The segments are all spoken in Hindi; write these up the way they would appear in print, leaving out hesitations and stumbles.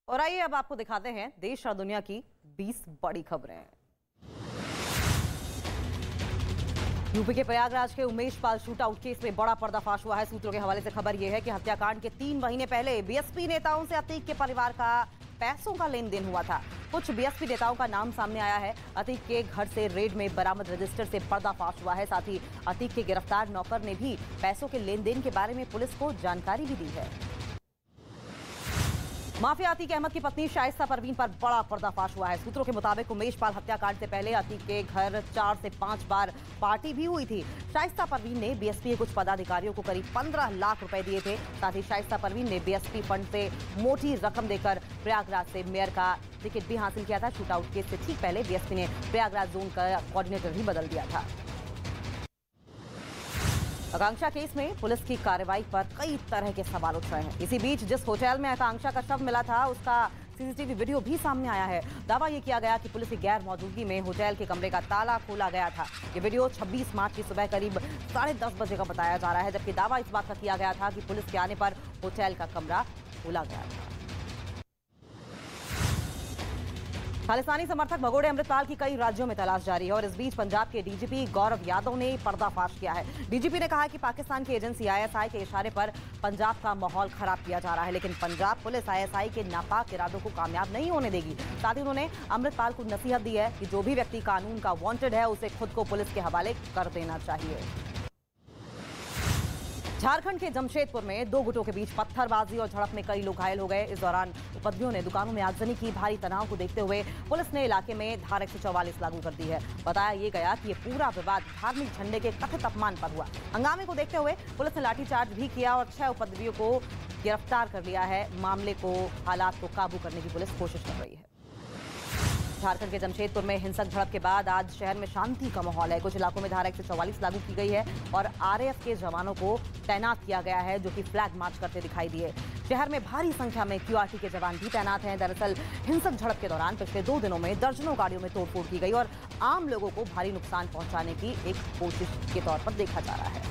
और आइए अब आपको दिखाते हैं देश और दुनिया की 20 बड़ी खबरें। यूपी के प्रयागराज के उमेश पाल शूटआउट केस में बड़ा पर्दाफाश हुआ है। सूत्रों के हवाले से खबर यह है कि हत्याकांड के 3 महीने पहले बीएसपी नेताओं से अतीक के परिवार का पैसों का लेन देन हुआ था। कुछ बीएसपी नेताओं का नाम सामने आया है। अतीक के घर से रेड में बरामद रजिस्टर से पर्दाफाश हुआ है। साथ ही अतीक के गिरफ्तार नौकर ने भी पैसों के लेन देन के बारे में पुलिस को जानकारी भी दी है। माफिया अतीक अहमद की पत्नी शाइस्ता परवीन पर बड़ा पर्दाफाश हुआ है। सूत्रों के मुताबिक उमेश पाल हत्याकांड से पहले अतीक के घर 4 से 5 बार पार्टी भी हुई थी। शाइस्ता परवीन ने बीएसपी के कुछ पदाधिकारियों को करीब 15 लाख रुपए दिए थे। साथ ही शाइस्ता परवीन ने बीएसपी फंड से मोटी रकम देकर प्रयागराज से मेयर का टिकट भी हासिल किया था। शूटआउट केस से ठीक पहले बीएसपी ने प्रयागराज जोन का कोऑर्डिनेटर भी बदल दिया था। आकांक्षा केस में पुलिस की कार्रवाई पर कई तरह के सवाल उठ रहे हैं। इसी बीच जिस होटल में आकांक्षा का शव मिला था उसका सीसीटीवी वीडियो भी सामने आया है। दावा यह किया गया कि पुलिस की गैर मौजूदगी में होटल के कमरे का ताला खोला गया था। ये वीडियो 26 मार्च की सुबह करीब 10:30 बजे का बताया जा रहा है, जबकि दावा इस बात का किया गया था कि पुलिस के आने पर होटल का कमरा खोला गया था। खालिस्तानी समर्थक भगोड़े अमृतपाल की कई राज्यों में तलाश जारी है और इस बीच पंजाब के डीजीपी गौरव यादव ने पर्दाफाश किया है। डीजीपी ने कहा कि पाकिस्तान की एजेंसी आईएसआई के इशारे पर पंजाब का माहौल खराब किया जा रहा है, लेकिन पंजाब पुलिस आईएसआई के नापाक इरादों को कामयाब नहीं होने देगी। साथ ही उन्होंने अमृतपाल को नसीहत दी है कि जो भी व्यक्ति कानून का वांटेड है उसे खुद को पुलिस के हवाले कर देना चाहिए। झारखंड के जमशेदपुर में 2 गुटों के बीच पत्थरबाजी और झड़प में कई लोग घायल हो गए। इस दौरान उपद्रवियों ने दुकानों में आगजनी की। भारी तनाव को देखते हुए पुलिस ने इलाके में धारा 144 लागू कर दी है। बताया ये गया कि ये पूरा विवाद धार्मिक झंडे के कथित अपमान पर हुआ। हंगामे को देखते हुए पुलिस ने लाठीचार्ज भी किया और 6 उपद्रवियों को गिरफ्तार कर लिया है। मामले को हालात को काबू करने की पुलिस कोशिश कर रही है। झारखंड के जमशेदपुर में हिंसक झड़प के बाद आज शहर में शांति का माहौल है। कुछ इलाकों में धारा 144 लागू की गई है और आरएएफ के जवानों को तैनात किया गया है, जो कि फ्लैग मार्च करते दिखाई दिए। शहर में भारी संख्या में क्यूआरटी के जवान भी तैनात हैं। दरअसल हिंसक झड़प के दौरान पिछले 2 दिनों में दर्जनों गाड़ियों में तोड़फोड़ की गई और आम लोगों को भारी नुकसान पहुंचाने की एक कोशिश के तौर पर देखा जा रहा है।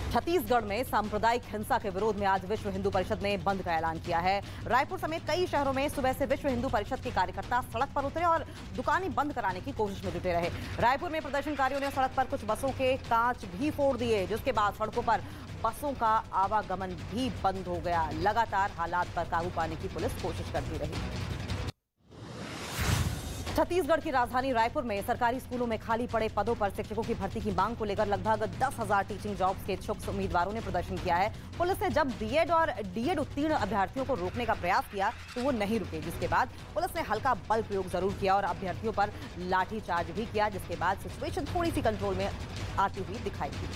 छत्तीसगढ़ में सांप्रदायिक हिंसा के विरोध में आज विश्व हिंदू परिषद ने बंद का ऐलान किया है। रायपुर समेत कई शहरों में सुबह से विश्व हिंदू परिषद के कार्यकर्ता सड़क पर उतरे और दुकानें बंद कराने की कोशिश में जुटे रहे। रायपुर में प्रदर्शनकारियों ने सड़क पर कुछ बसों के कांच भी फोड़ दिए, जिसके बाद सड़कों पर बसों का आवागमन भी बंद हो गया। लगातार हालात पर काबू पाने की पुलिस कोशिश करती रही। छत्तीसगढ़ की राजधानी रायपुर में सरकारी स्कूलों में खाली पड़े पदों पर शिक्षकों की भर्ती की मांग को लेकर लगभग 10,000 टीचिंग जॉब्स के इच्छुक उम्मीदवारों ने प्रदर्शन किया है। पुलिस ने जब बीएड और डीएड उत्तीर्ण अभ्यर्थियों को रोकने का प्रयास किया तो वो नहीं रुके, जिसके बाद पुलिस ने हल्का बल प्रयोग जरूर किया और अभ्यर्थियों पर लाठीचार्ज भी किया, जिसके बाद सिचुएशन थोड़ी सी कंट्रोल में आती हुई दिखाई दी।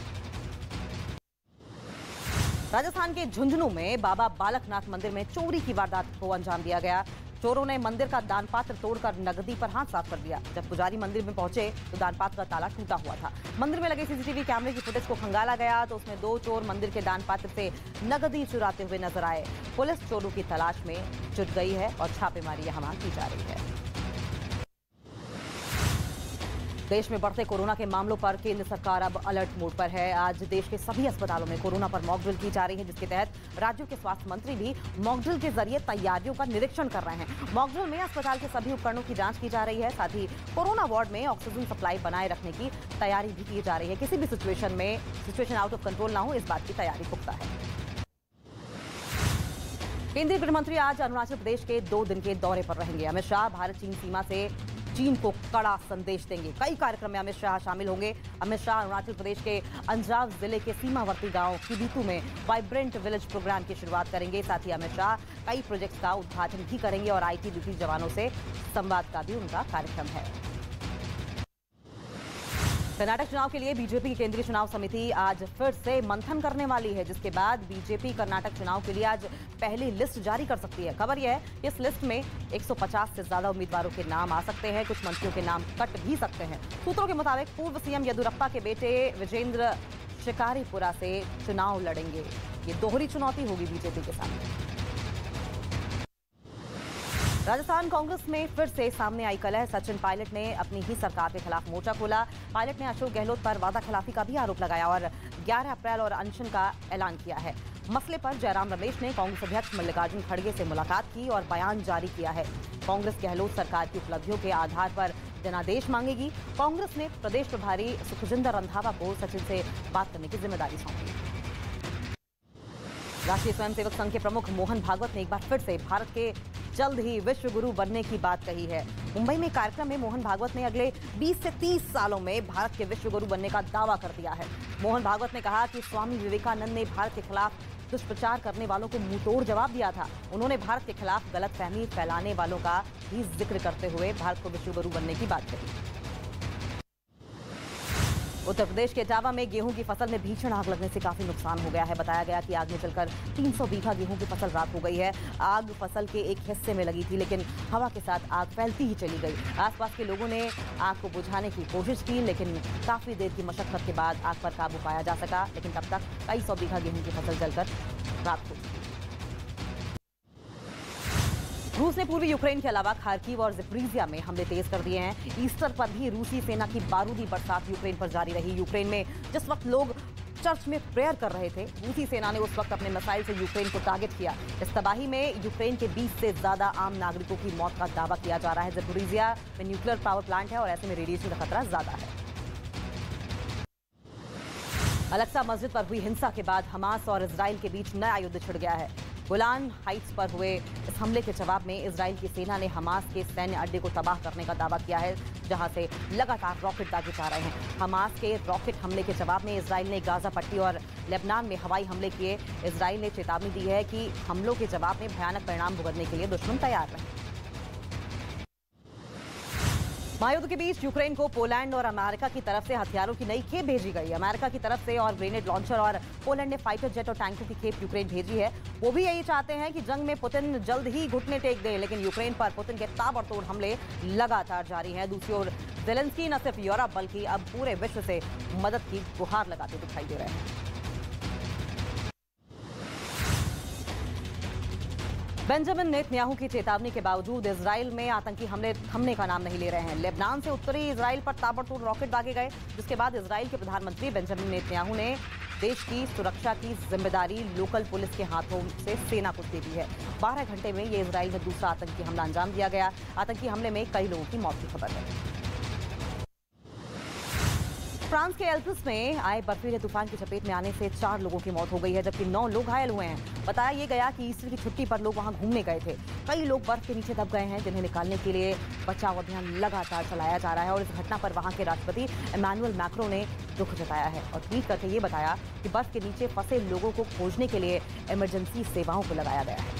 राजस्थान के झुंझुनू में बाबा बालकनाथ मंदिर में चोरी की वारदात को अंजाम दिया गया। चोरों ने मंदिर का दानपात्र तोड़कर नगदी पर हाथ साफ कर दिया। जब पुजारी मंदिर में पहुंचे तो दानपात्र का ताला टूटा हुआ था। मंदिर में लगे सीसीटीवी कैमरे की फुटेज को खंगाला गया तो उसमें 2 चोर मंदिर के दानपात्र से नगदी चुराते हुए नजर आए। पुलिस चोरों की तलाश में जुट गई है और छापेमारी यहां की जा रही है। देश में बढ़ते कोरोना के मामलों पर केंद्र सरकार अब अलर्ट मोड पर है। आज देश के सभी अस्पतालों में कोरोना पर मॉक ड्रिल की जा रही है, जिसके तहत राज्यों के स्वास्थ्य मंत्री भी मॉक ड्रिल के जरिए तैयारियों का निरीक्षण कर रहे हैं। मॉक ड्रिल में अस्पताल के सभी उपकरणों की जांच की जा रही है। साथ ही कोरोना वार्ड में ऑक्सीजन सप्लाई बनाए रखने की तैयारी भी की जा रही है। किसी भी सिचुएशन आउट ऑफ कंट्रोल ना हो, इस बात की तैयारी पुख्ता है। केंद्रीय गृह मंत्री आज अरुणाचल प्रदेश के 2 दिन के दौरे पर रहेंगे। अमित शाह भारत चीन सीमा से चीन को कड़ा संदेश देंगे। कई कार्यक्रम में अमित शाह शामिल होंगे। अमित शाह अरुणाचल प्रदेश के अंजाव जिले के सीमावर्ती गांव किबितू में वाइब्रेंट विलेज प्रोग्राम की शुरुआत करेंगे। साथ ही अमित शाह कई प्रोजेक्ट्स का उद्घाटन भी करेंगे और आईटीबीपी जवानों से संवाद का भी उनका कार्यक्रम है। कर्नाटक चुनाव के लिए बीजेपी की केंद्रीय चुनाव समिति आज फिर से मंथन करने वाली है, जिसके बाद बीजेपी कर्नाटक चुनाव के लिए आज पहली लिस्ट जारी कर सकती है। खबर यह है इस लिस्ट में 150 से ज्यादा उम्मीदवारों के नाम आ सकते हैं। कुछ मंत्रियों के नाम कट भी सकते हैं। सूत्रों के मुताबिक पूर्व सीएम येदियुरप्पा के बेटे विजेंद्र शिकारीपुरा से चुनाव लड़ेंगे। ये दोहरी चुनौती होगी बीजेपी के सामने। राजस्थान कांग्रेस में फिर से सामने आई कलह। सचिन पायलट ने अपनी ही सरकार के खिलाफ मोर्चा खोला। पायलट ने अशोक गहलोत पर वादा खिलाफी का भी आरोप लगाया और 11 अप्रैल और अनशन का ऐलान किया है। मसले पर जयराम रमेश ने कांग्रेस अध्यक्ष मल्लिकार्जुन खड़गे से मुलाकात की और बयान जारी किया है। कांग्रेस गहलोत सरकार की उपलब्धियों के आधार पर जनादेश मांगेगी। कांग्रेस ने प्रदेश प्रभारी सुखजिंदर रंधावा को सचिन से बात करने की जिम्मेदारी सौंपी। राष्ट्रीय स्वयंसेवक संघ के प्रमुख मोहन भागवत ने एक बार फिर से भारत के जल्द ही विश्व गुरु बनने की बात कही है। मुंबई में कार्यक्रम में मोहन भागवत ने अगले 20 से 30 सालों में भारत के विश्व गुरु बनने का दावा कर दिया है। मोहन भागवत ने कहा कि स्वामी विवेकानंद ने भारत के खिलाफ दुष्प्रचार करने वालों को मुंहतोड़ जवाब दिया था। उन्होंने भारत के खिलाफ गलतफहमी फैलाने वालों का भी जिक्र करते हुए भारत को विश्व गुरु बनने की बात कही। उत्तर प्रदेश के इटावा में गेहूं की फसल में भीषण आग लगने से काफी नुकसान हो गया है। बताया गया कि आग में जलकर 300 बीघा गेहूं की फसल राख हो गई है। आग फसल के एक हिस्से में लगी थी, लेकिन हवा के साथ आग फैलती ही चली गई। आसपास के लोगों ने आग को बुझाने की कोशिश की, लेकिन काफी देर की मशक्कत के बाद आग पर काबू पाया जा सका, लेकिन तब तक कई सौ बीघा गेहूं की फसल जलकर राख हो गई। रूस ने पूर्वी यूक्रेन के अलावा खार्किव और ज़पोरिज़िया में हमले तेज कर दिए हैं। ईस्टर पर भी रूसी सेना की बारूदी बरसात यूक्रेन पर जारी रही। यूक्रेन में जिस वक्त लोग चर्च में प्रेयर कर रहे थे, रूसी सेना ने उस वक्त अपने मिसाइल से यूक्रेन को टारगेट किया। इस तबाही में यूक्रेन के 20 से ज्यादा आम नागरिकों की मौत का दावा किया जा रहा है। ज़पोरिज़िया में न्यूक्लियर पावर प्लांट है और ऐसे में रेडिएशन का खतरा ज्यादा है। अल-अक्सा मस्जिद पर हुई हिंसा के बाद हमास और इजराइल के बीच नया युद्ध छिड़ गया है। गोलान हाइट्स पर हुए इस हमले के जवाब में इजराइल की सेना ने हमास के सैन्य अड्डे को तबाह करने का दावा किया है, जहां से लगातार रॉकेट दागे जा रहे हैं। हमास के रॉकेट हमले के जवाब में इजराइल ने गाजा पट्टी और लेबनान में हवाई हमले किए। इजराइल ने चेतावनी दी है कि हमलों के जवाब में भयानक परिणाम भुगतने के लिए दुश्मन तैयार रहे। महायुद्ध के बीच यूक्रेन को पोलैंड और अमेरिका की तरफ से हथियारों की नई खेप भेजी गई। अमेरिका की तरफ से और ग्रेनेड लॉन्चर और पोलैंड ने फाइटर जेट और टैंकों की खेप यूक्रेन भेजी है। वो भी यही चाहते हैं कि जंग में पुतिन जल्द ही घुटने टेक दें, लेकिन यूक्रेन पर पुतिन के ताबड़तोड़ हमले लगातार जारी हैं। दूसरी ओर ज़ेलेंस्की न सिर्फ यूरोप बल्कि अब पूरे विश्व से मदद की गुहार लगाते दिखाई दे रहे हैं। बेंजामिन नेतन्याहू की चेतावनी के बावजूद इजराइल में आतंकी हमले थमने का नाम नहीं ले रहे हैं। लेबनान से उत्तरी इजराइल पर ताबड़तोड़ रॉकेट दागे गए, जिसके बाद इजराइल के प्रधानमंत्री बेंजामिन नेतन्याहू ने देश की सुरक्षा की जिम्मेदारी लोकल पुलिस के हाथों से सेना को दे दी है। 12 घंटे में ये इजराइल में दूसरा आतंकी हमला अंजाम दिया गया। आतंकी हमले में कई लोगों की मौत की खबर है। फ्रांस के एल्प्स में आए बर्फीले तूफान की चपेट में आने से 4 लोगों की मौत हो गई है, जबकि 9 लोग घायल हुए हैं। बताया ये गया कि ईस्टर की छुट्टी पर लोग वहां घूमने गए थे। कई लोग बर्फ के नीचे दब गए हैं, जिन्हें निकालने के लिए बचाव अभियान लगातार चलाया जा रहा है। और इस घटना पर वहां के राष्ट्रपति इमैनुअल मैक्रों ने दुख जताया है और ट्वीट करके ये बताया कि बर्फ के नीचे फंसे लोगों को खोजने के लिए इमरजेंसी सेवाओं को लगाया गया है।